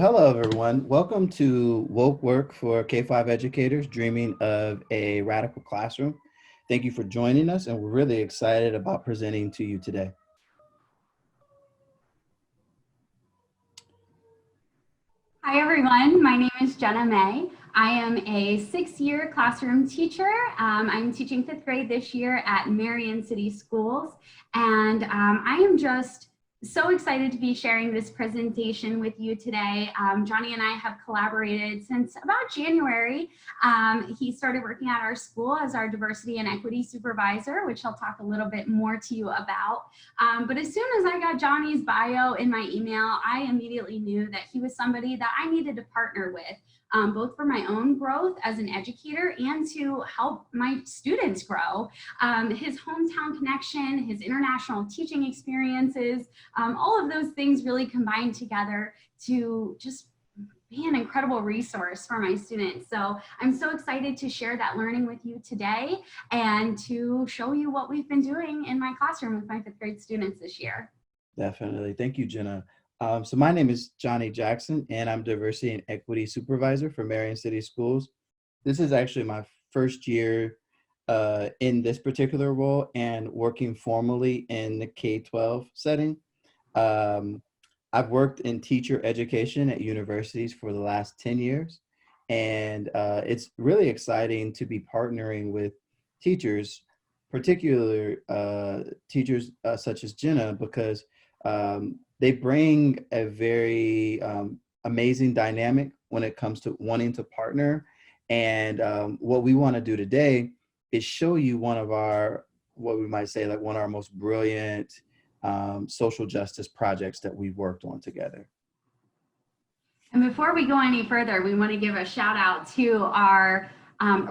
Hello everyone. Welcome to Woke Work for K-5 educators dreaming of a radical classroom. Thank you for joining us, and we're really excited about presenting to you today. Hi everyone, my name is Jenna May. I am a six-year classroom teacher. I'm teaching fifth grade this year at Marion City Schools, and I am just so excited to be sharing this presentation with you today. Johnny and I have collaborated since about January. He started working at our school as our diversity and equity supervisor, which I'll talk a little bit more to you about. But as soon as I got Johnny's bio in my email, I immediately knew that he was somebody that I needed to partner with. Both for my own growth as an educator and to help my students grow. His hometown connection, his international teaching experiences, all of those things really combined together to just be an incredible resource for my students. So I'm so excited to share that learning with you today and to show you what we've been doing in my classroom with my fifth grade students this year. Definitely. Thank you, Jenna. So my name is Johnny Jackson, and I'm Diversity and Equity Supervisor for Marion City Schools. This is actually my first year in this particular role and working formally in the K-12 setting. I've worked in teacher education at universities for the last 10 years, and it's really exciting to be partnering with teachers, particularly teachers such as Jenna, because they bring a very amazing dynamic when it comes to wanting to partner. And what we want to do today is show you one of our, what we might say, like one of our most brilliant social justice projects that we've worked on together. And before we go any further, we want to give a shout out to our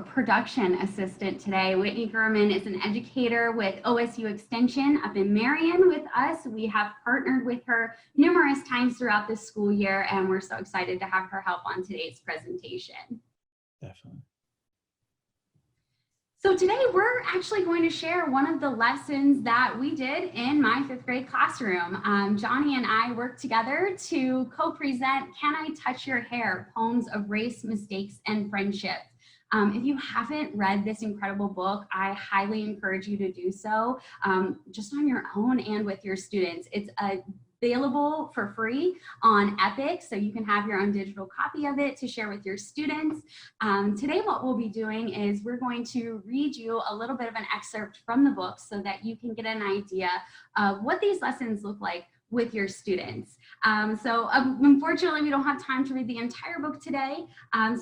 production assistant today. Whitney Gurman is an educator with OSU Extension up in Marion with us. We have partnered with her numerous times throughout this school year, and we're so excited to have her help on today's presentation. Definitely. So today we're actually going to share one of the lessons that we did in my fifth grade classroom. Johnny and I worked together to co-present Can I Touch Your Hair? Poems of Race, Mistakes, and Friendship. If you haven't read this incredible book, I highly encourage you to do so, just on your own and with your students. It's available for free on Epic, so you can have your own digital copy of it to share with your students. Today what we'll be doing is we're going to read you a little bit of an excerpt from the book so that you can get an idea of what these lessons look like with your students. Unfortunately, we don't have time to read the entire book today.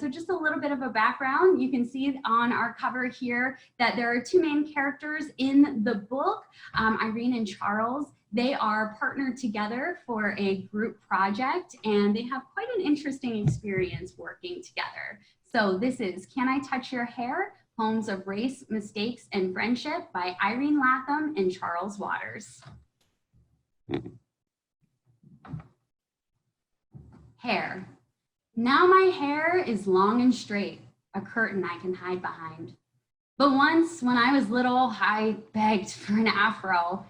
So just a little bit of a background. You can see on our cover here that there are two main characters in the book, Irene and Charles. They are partnered together for a group project, and they have quite an interesting experience working together. So this is Can I Touch Your Hair? Poems of Race, Mistakes, and Friendship by Irene Latham and Charles Waters. Hair. Now my hair is long and straight, a curtain I can hide behind. But once when I was little, I begged for an afro.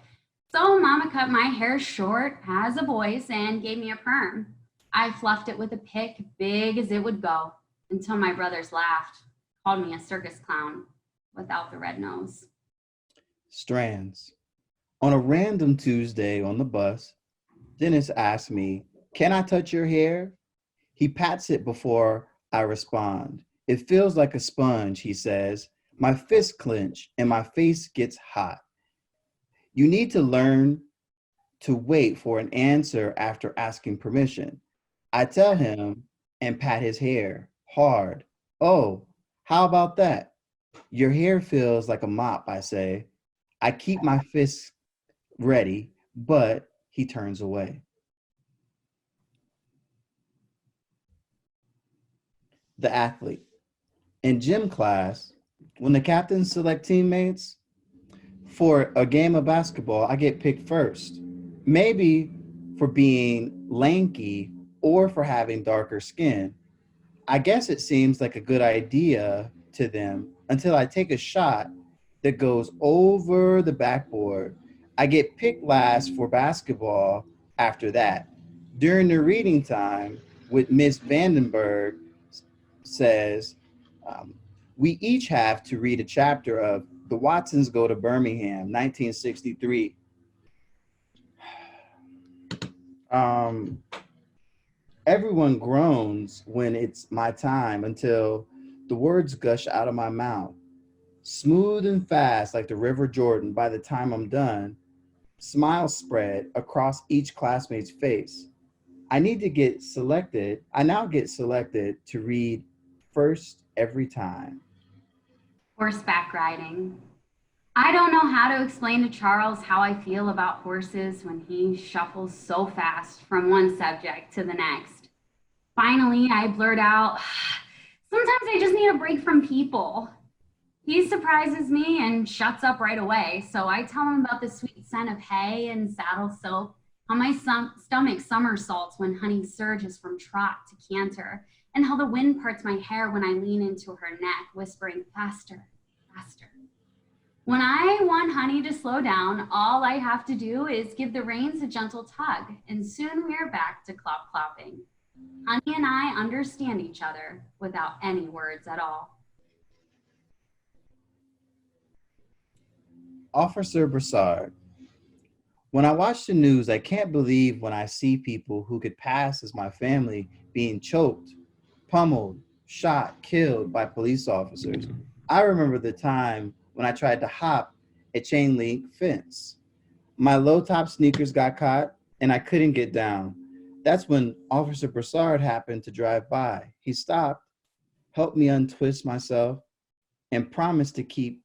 So mama cut my hair short as a boy's and gave me a perm. I fluffed it with a pick big as it would go until my brothers laughed, called me a circus clown without the red nose. Strands. On a random Tuesday on the bus, Dennis asked me, "Can I touch your hair?" He pats it before I respond. "It feels like a sponge," he says. My fists clench and my face gets hot. You need to learn to wait for an answer after asking permission. I tell him and pat his hair hard. "Oh, how about that?" "Your hair feels like a mop," I say. I keep my fists ready, but he turns away. The athlete. In gym class, when the captains select teammates for a game of basketball, I get picked first. Maybe for being lanky or for having darker skin. I guess it seems like a good idea to them until I take a shot that goes over the backboard. I get picked last for basketball after that. During the reading time, with Miss Vandenberg says, um, we each have to read a chapter of The Watsons Go to Birmingham, 1963. Um, Everyone groans when it's my time until the words gush out of my mouth, smooth and fast like the River Jordan. By the time I'm done, smiles spread across each classmate's face. I now get selected to read first every time. Horseback riding. I don't know how to explain to Charles how I feel about horses when he shuffles so fast from one subject to the next. Finally, I blurt out, sometimes I just need a break from people. He surprises me and shuts up right away. So I tell him about the sweet scent of hay and saddle soap, how my stomach somersaults when honey surges from trot to canter, and how the wind parts my hair when I lean into her neck, whispering, faster, faster. When I want honey to slow down, all I have to do is give the reins a gentle tug, and soon we are back to clop clopping. Honey and I understand each other without any words at all. Officer Broussard. When I watch the news, I can't believe when I see people who could pass as my family being choked, pummeled, shot, killed by police officers. I remember the time when I tried to hop a chain link fence. My low top sneakers got caught and I couldn't get down. That's when Officer Broussard happened to drive by. He stopped, helped me untwist myself, and promised to keep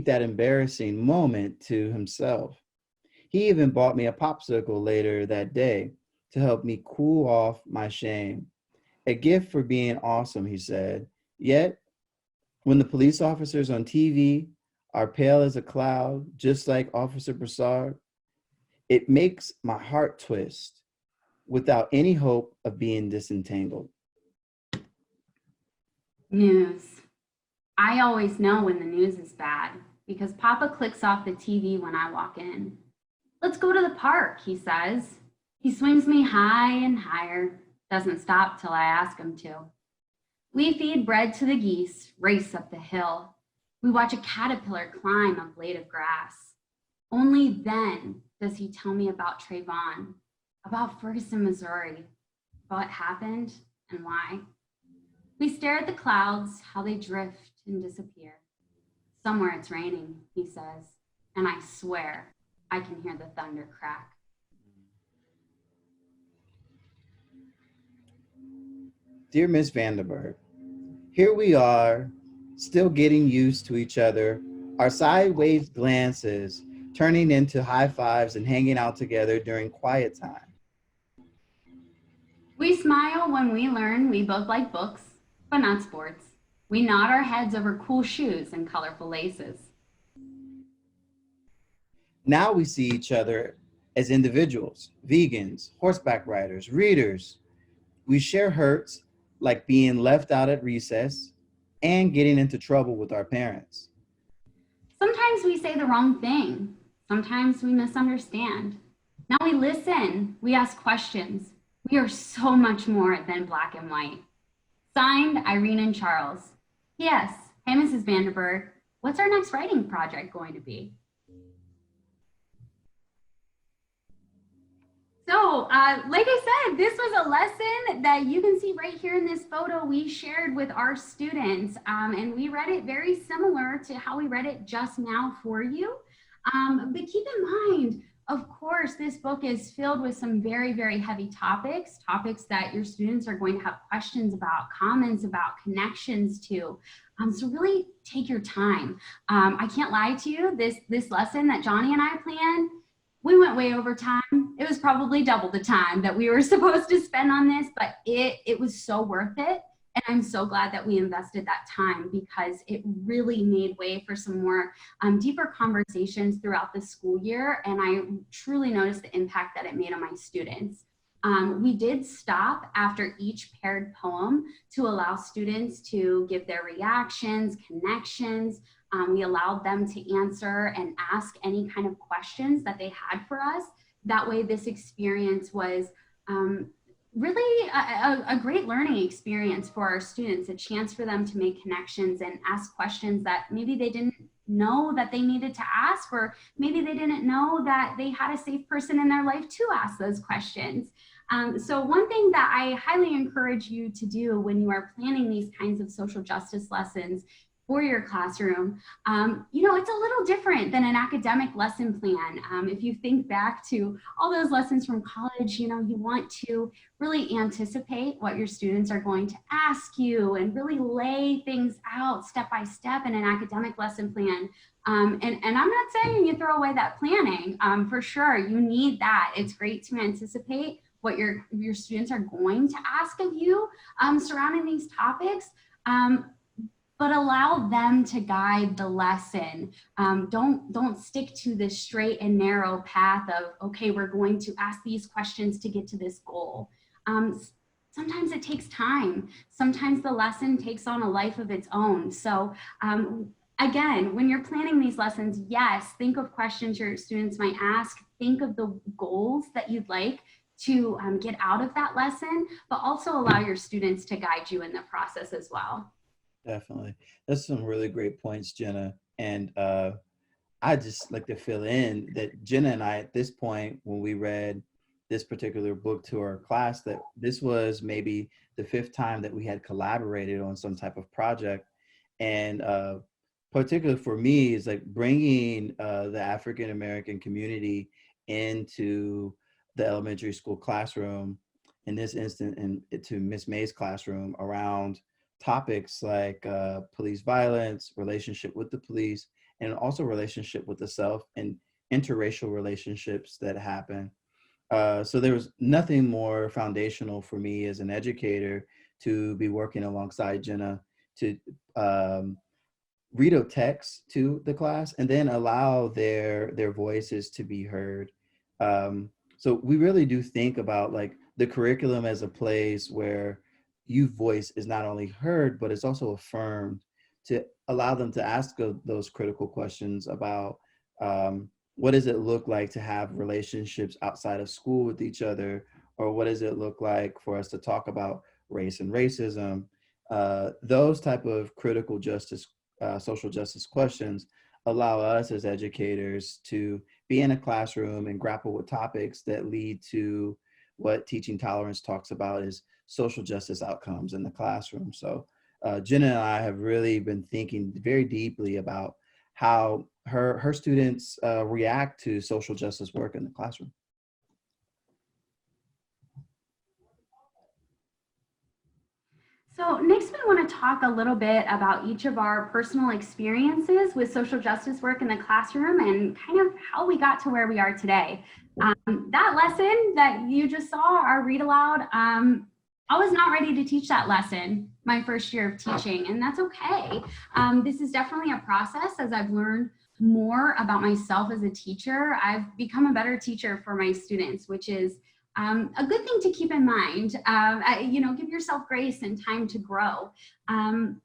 that embarrassing moment to himself. He even bought me a popsicle later that day to help me cool off my shame. A gift for being awesome, he said. Yet, when the police officers on TV are pale as a cloud, just like Officer Broussard, it makes my heart twist without any hope of being disentangled. News. I always know when the news is bad because Papa clicks off the TV when I walk in. Let's go to the park, he says. He swings me high and higher, doesn't stop till I ask him to. We feed bread to the geese, race up the hill. We watch a caterpillar climb a blade of grass. Only then does he tell me about Trayvon, about Ferguson, Missouri, about what happened and why. We stare at the clouds, how they drift and disappear. Somewhere it's raining, he says, and I swear I can hear the thunder crack. Dear Miss Vandenberg, here we are, still getting used to each other, our sideways glances turning into high fives and hanging out together during quiet time. We smile when we learn we both like books, but not sports. We nod our heads over cool shoes and colorful laces. Now we see each other as individuals, vegans, horseback riders, readers. We share hurts like being left out at recess and getting into trouble with our parents. Sometimes we say the wrong thing. Sometimes we misunderstand. Now we listen. We ask questions. We are so much more than black and white. Signed, Irene and Charles. Yes. Hey, Mrs. Vanderberg, what's our next writing project going to be? So, like I said, this was a lesson that you can see right here in this photo we shared with our students. And we read it very similar to how we read it just now for you. But keep in mind, of course, this book is filled with some very, very heavy topics that your students are going to have questions about, comments about, connections to. So really take your time. I can't lie to you, this lesson that Johnny and I planned, we went way over time. It was probably double the time that we were supposed to spend on this, but it was so worth it. And I'm so glad that we invested that time because it really made way for some more deeper conversations throughout the school year. And I truly noticed the impact that it made on my students. We did stop after each paired poem to allow students to give their reactions, connections. We allowed them to answer and ask any kind of questions that they had for us. That way this experience was really a great learning experience for our students, a chance for them to make connections and ask questions that maybe they didn't know that they needed to ask, or maybe they didn't know that they had a safe person in their life to ask those questions. So one thing that I highly encourage you to do when you are planning these kinds of social justice lessons for your classroom, it's a little different than an academic lesson plan. If you think back to all those lessons from college, you want to really anticipate what your students are going to ask you and really lay things out step by step in an academic lesson plan. And I'm not saying you throw away that planning. For sure, you need that. It's great to anticipate what your students are going to ask of you surrounding these topics. But allow them to guide the lesson. Don't stick to this straight and narrow path of, okay, we're going to ask these questions to get to this goal. Sometimes it takes time. Sometimes the lesson takes on a life of its own. So again, when you're planning these lessons, yes, think of questions your students might ask. Think of the goals that you'd like to get out of that lesson, but also allow your students to guide you in the process as well. Definitely. That's some really great points, Jenna. And I just like to fill in that Jenna and I, at this point, when we read this particular book to our class, that this was maybe the fifth time that we had collaborated on some type of project. And particularly for me, is like bringing the African American community into the elementary school classroom, in this instance, and to Miss May's classroom, around topics like police violence, relationship with the police, and also relationship with the self and interracial relationships that happen. So there was nothing more foundational for me as an educator to be working alongside Jenna to read a text to the class and then allow their voices to be heard. So we really do think about like the curriculum as a place where youth voice is not only heard, but it's also affirmed, to allow them to ask those critical questions about what does it look like to have relationships outside of school with each other, or what does it look like for us to talk about race and racism. Those type of critical justice, social justice questions allow us as educators to be in a classroom and grapple with topics that lead to what teaching tolerance talks about is social justice outcomes in the classroom. So Jenna and I have really been thinking very deeply about how her students react to social justice work in the classroom. So next we want to talk a little bit about each of our personal experiences with social justice work in the classroom and kind of how we got to where we are today. That lesson that you just saw, our read aloud, I was not ready to teach that lesson my first year of teaching, and that's okay. This is definitely a process. As I've learned more about myself as a teacher, I've become a better teacher for my students, which is a good thing to keep in mind. Give yourself grace and time to grow.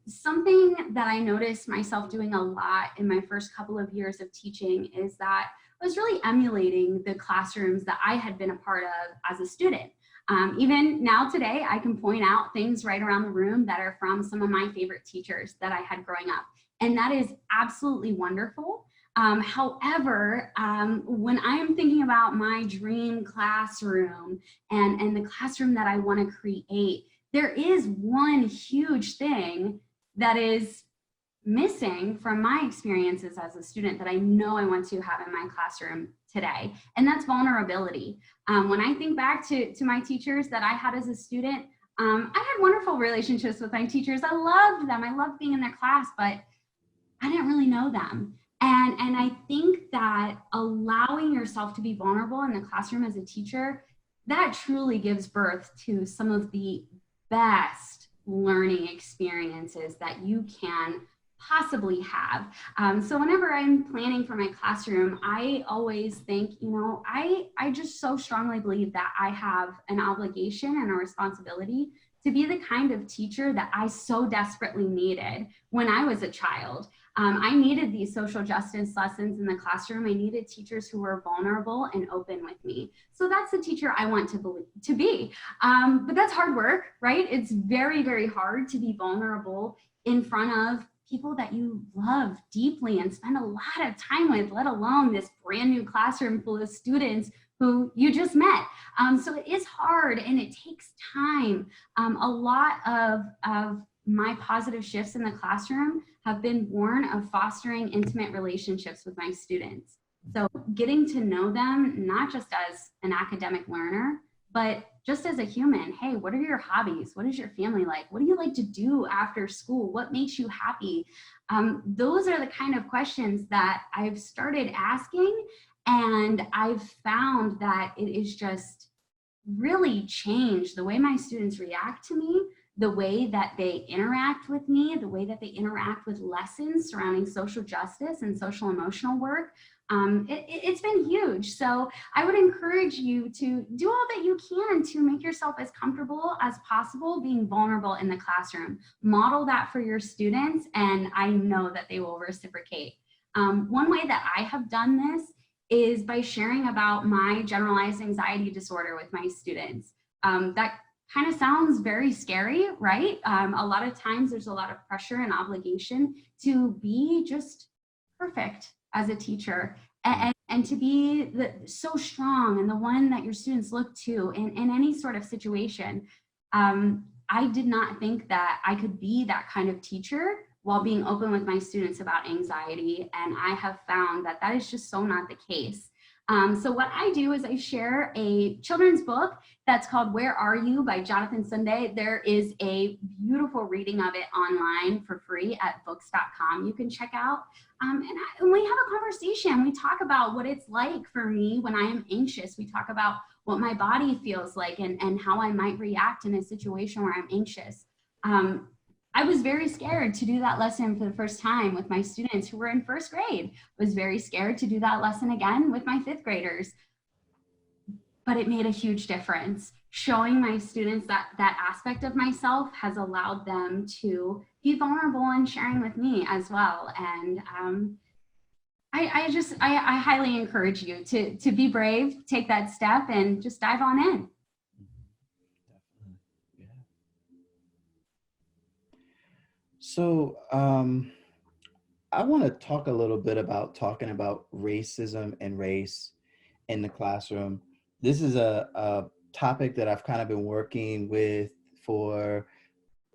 Something that I noticed myself doing a lot in my first couple of years of teaching is that I was really emulating the classrooms that I had been a part of as a student. Even now today, I can point out things right around the room that are from some of my favorite teachers that I had growing up. And that is absolutely wonderful. However, when I'm thinking about my dream classroom and the classroom that I want to create, there is one huge thing that is missing from my experiences as a student that I know I want to have in my classroom today, and that's vulnerability. When I think back to my teachers that I had as a student, I had wonderful relationships with my teachers. I loved them. I loved being in their class, but I didn't really know them. And I think that allowing yourself to be vulnerable in the classroom as a teacher, that truly gives birth to some of the best learning experiences that you can possibly have. So whenever I'm planning for my classroom, I always think, I just so strongly believe that I have an obligation and a responsibility to be the kind of teacher that I so desperately needed when I was a child. I needed these social justice lessons in the classroom. I needed teachers who were vulnerable and open with me. So that's the teacher I want to be. But that's hard work, right? It's very, very hard to be vulnerable in front of people that you love deeply and spend a lot of time with, let alone this brand new classroom full of students who you just met. So it is hard and it takes time. A lot of my positive shifts in the classroom have been born of fostering intimate relationships with my students. So getting to know them, not just as an academic learner, but just as a human. Hey, what are your hobbies? What is your family like? What do you like to do after school? What makes you happy? Those are the kind of questions that I've started asking, and I've found that it is just really changed the way my students react to me, the way that they interact with me, the way that they interact with lessons surrounding social justice and social emotional work. It's been huge. So I would encourage you to do all that you can to make yourself as comfortable as possible being vulnerable in the classroom. Model that for your students, and I know that they will reciprocate. One way that I have done this is by sharing about my generalized anxiety disorder with my students. That kind of sounds very scary, right? A lot of times there's a lot of pressure and obligation to be just perfect as a teacher and to be so strong and the one that your students look to in any sort of situation. I did not think that I could be that kind of teacher while being open with my students about anxiety. And I have found that that is just so not the case. So what I do is I share a children's book that's called Where Are You by Jonathan Sunday. There is a beautiful reading of it online for free at books.com you can check out. And we have a conversation. We talk about what it's like for me when I am anxious. We talk about what my body feels like and how I might react in a situation where I'm anxious. I was very scared to do that lesson for the first time with my students who were in first grade. I was very scared to do that lesson again with my fifth graders. But it made a huge difference. Showing my students that aspect of myself has allowed them to be vulnerable and sharing with me as well. And I highly encourage you to be brave, take that step, and just dive on in. Definitely. Yeah. So I want to talk a little bit about talking about racism and race in the classroom. This is a topic that I've kind of been working with for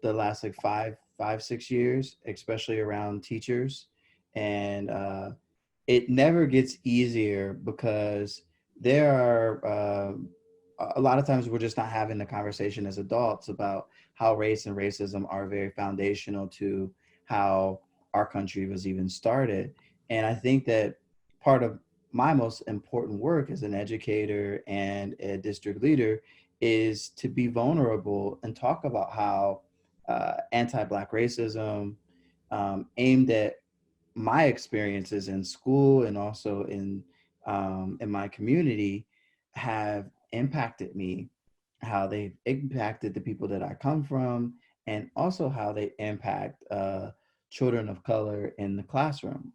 the last like 6 years, especially around teachers. And it never gets easier because there are a lot of times we're just not having the conversation as adults about how race and racism are very foundational to how our country was even started. And I think that part of my most important work as an educator and a district leader is to be vulnerable and talk about how anti-Black racism aimed at my experiences in school and also in my community have impacted me, how they've impacted the people that I come from, and also how they impact children of color in the classroom.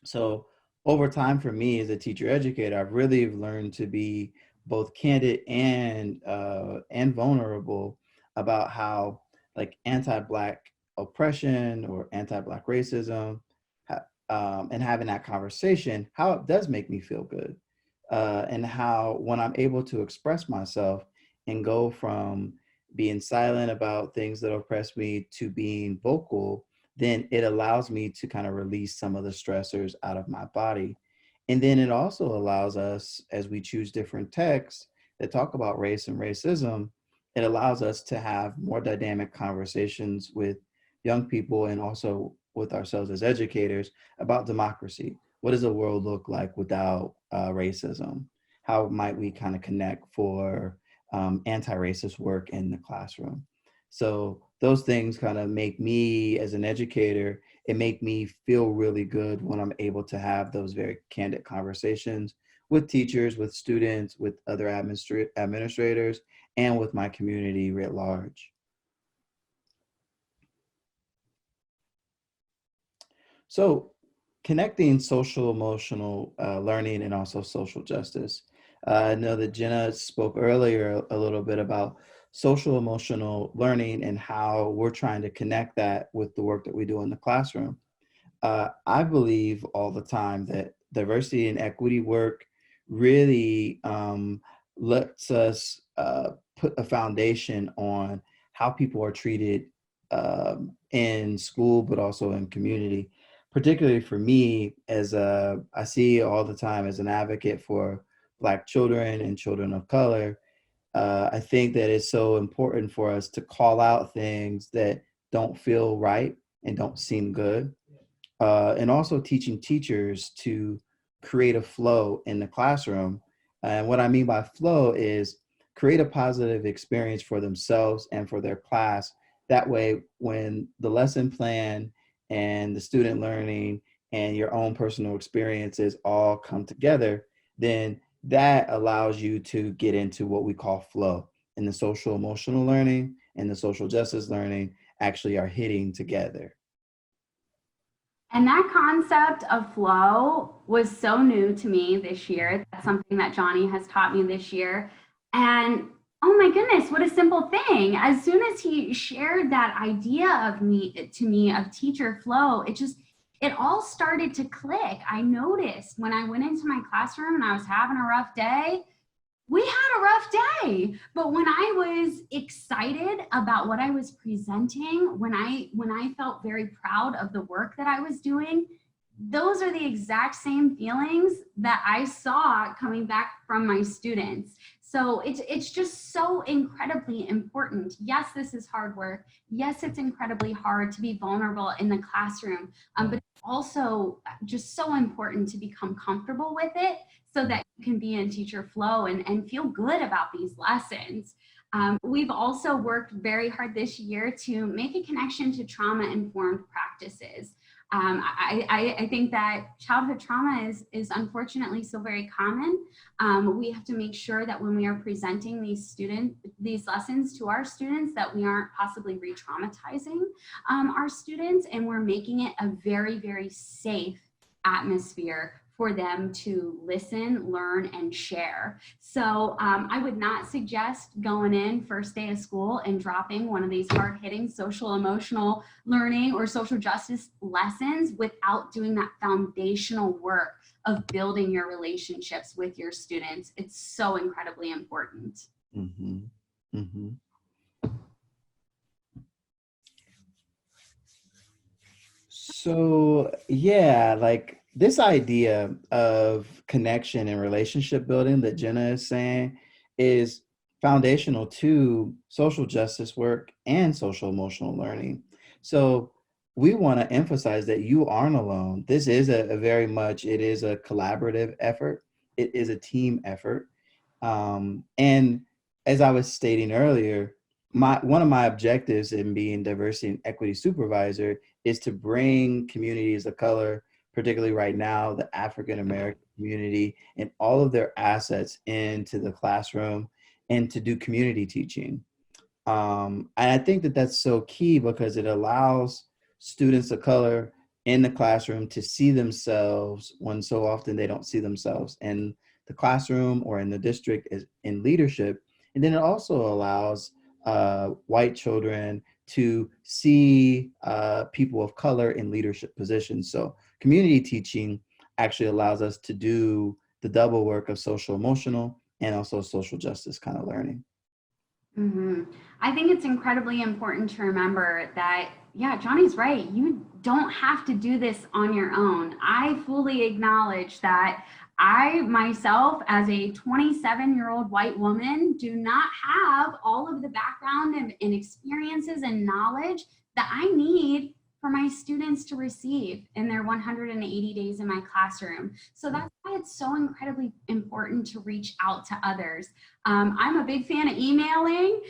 So over time for me as a teacher educator, I've really learned to be both candid and vulnerable about how like anti-Black oppression or anti-Black racism and having that conversation, how it does make me feel good. And how when I'm able to express myself and go from being silent about things that oppress me to being vocal, then it allows me to kind of release some of the stressors out of my body. And then it also allows us, as we choose different texts that talk about race and racism, it allows us to have more dynamic conversations with young people and also with ourselves as educators about democracy. What does the world look like without racism? How might we kind of connect for anti-racist work in the classroom? So those things kind of make me as an educator, it make me feel really good when I'm able to have those very candid conversations with teachers, with students, with other administrators, and with my community writ large. So, connecting social emotional learning and also social justice. I know that Jenna spoke earlier a little bit about social emotional learning and how we're trying to connect that with the work that we do in the classroom. I believe all the time that diversity and equity work really lets us put a foundation on how people are treated in school, but also in community. Particularly for me, I see all the time as an advocate for Black children and children of color. I think that it's so important for us to call out things that don't feel right and don't seem good, and also teaching teachers to create a flow in the classroom. And what I mean by flow is create a positive experience for themselves and for their class. That way, when the lesson plan and the student learning and your own personal experiences all come together, then that allows you to get into what we call flow. And the social emotional learning and the social justice learning actually are hitting together. And that concept of flow was so new to me this year. That's something that Johnny has taught me this year. And oh my goodness, what a simple thing. As soon as he shared that idea of me to me of teacher flow, it all started to click. I noticed when I went into my classroom and I was having a rough day, we had a rough day, but when I was excited about what I was presenting, when I felt very proud of the work that I was doing, those are the exact same feelings that I saw coming back from my students. So it's just so incredibly important. Yes, this is hard work. Yes, it's incredibly hard to be vulnerable in the classroom, but it's also just so important to become comfortable with it so that you can be in teacher flow and feel good about these lessons. We've also worked very hard this year to make a connection to trauma-informed practices. I think that childhood trauma is unfortunately so very common. We have to make sure that when we are presenting these lessons to our students, that we aren't possibly re-traumatizing our students, and we're making it a very, very safe atmosphere for them to listen, learn, and share. So I would not suggest going in first day of school and dropping one of these hard-hitting social emotional learning or social justice lessons without doing that foundational work of building your relationships with your students. It's so incredibly important. Mm-hmm. Mm-hmm. So, yeah, like this idea of connection and relationship building that Jenna is saying is foundational to social justice work and social emotional learning. So, we want to emphasize that you aren't alone. This is a very much, it is a collaborative effort. It is a team effort. And as I was stating earlier, my one of my objectives in being diversity and equity supervisor is to bring communities of color, particularly right now, the African American community, and all of their assets into the classroom and to do community teaching. And I think that that's so key because it allows students of color in the classroom to see themselves when so often they don't see themselves in the classroom or in the district as in leadership. And then it also allows white children to see people of color in leadership positions. So community teaching actually allows us to do the double work of social emotional and also social justice kind of learning. Mhm. I think it's incredibly important to remember that, yeah, Johnny's right. You don't have to do this on your own. I fully acknowledge that I myself, as a 27-year-old white woman, do not have all of the background and experiences and knowledge that I need for my students to receive in their 180 days in my classroom. So that's why it's so incredibly important to reach out to others. I'm a big fan of emailing.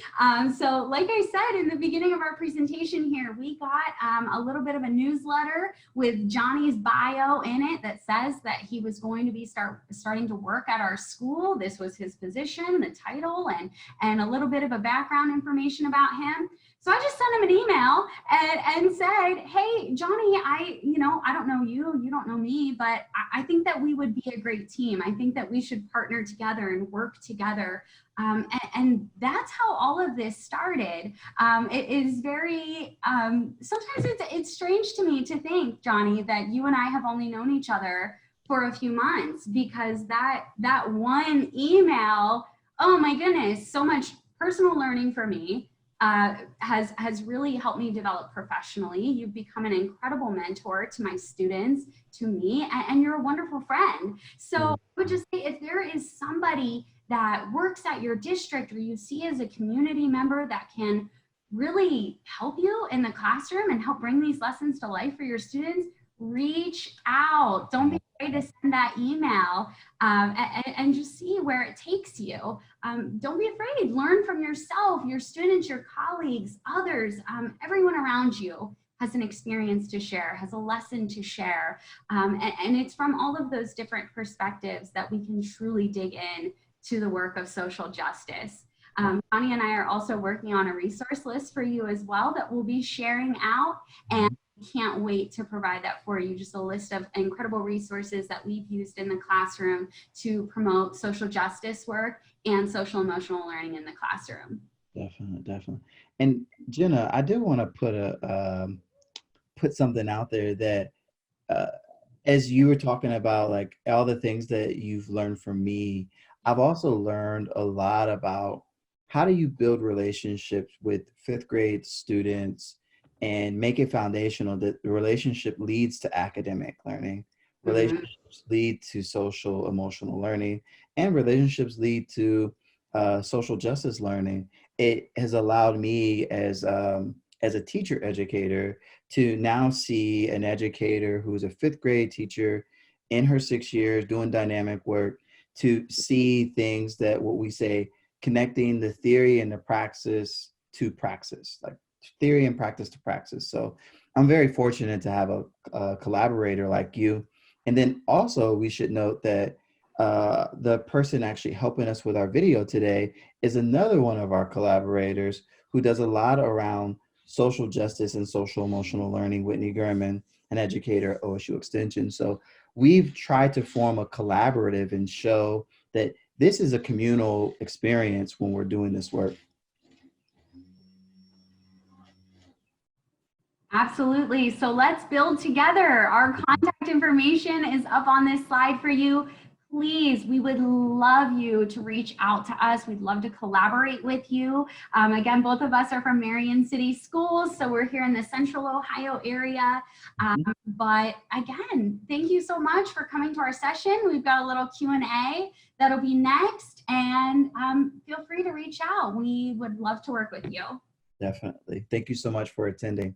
So like I said in the beginning of our presentation here, we got a little bit of a newsletter with Johnny's bio in it that says that he was going to be starting to work at our school. This was his position, the title, and a little bit of a background information about him. So I just sent him an email and said, hey, Johnny, I don't know you, you don't know me, but I think that we would be a great team. I think that we should partner together and work together. And that's how all of this started. It is very, sometimes it's strange to me to think, Johnny, that you and I have only known each other for a few months, because that one email, oh my goodness, so much personal learning for me. Has really helped me develop professionally. You've become an incredible mentor to my students, to me, and you're a wonderful friend. So I would just say, if there is somebody that works at your district or you see as a community member that can really help you in the classroom and help bring these lessons to life for your students, reach out. Don't be afraid to send that email, and just see where it takes you. Don't be afraid. Learn from yourself, your students, your colleagues, others. Everyone around you has an experience to share, has a lesson to share. And it's from all of those different perspectives that we can truly dig in to the work of social justice. Connie and I are also working on a resource list for you as well that we'll be sharing out, and can't wait to provide that for you. Just a list of incredible resources that we've used in the classroom to promote social justice work and social emotional learning in the classroom. Definitely. And Jenna, I do want to put something out there that uh, as you were talking about like all the things that you've learned from me, I've also learned a lot about how do you build relationships with fifth grade students and make it foundational that the relationship leads to academic learning, relationships lead to social emotional learning, and relationships lead to social justice learning. It has allowed me as a teacher educator to now see an educator who's a fifth grade teacher in her 6 years doing dynamic work, to see things that what we say connecting the theory and the praxis to praxis, like theory and practice to praxis. So I'm very fortunate to have a collaborator like you. And then also we should note that the person actually helping us with our video today is another one of our collaborators who does a lot around social justice and social emotional learning, Whitney Gurman, an educator at OSU Extension. So we've tried to form a collaborative and show that this is a communal experience when we're doing this work. Absolutely. So let's build together. Our contact information is up on this slide for you. Please, we would love you to reach out to us. We'd love to collaborate with you. Again, both of us are from Marion City Schools, so we're here in the Central Ohio area. But again, thank you so much for coming to our session. We've got a little Q&A that'll be next, and feel free to reach out. We would love to work with you. Definitely. Thank you so much for attending.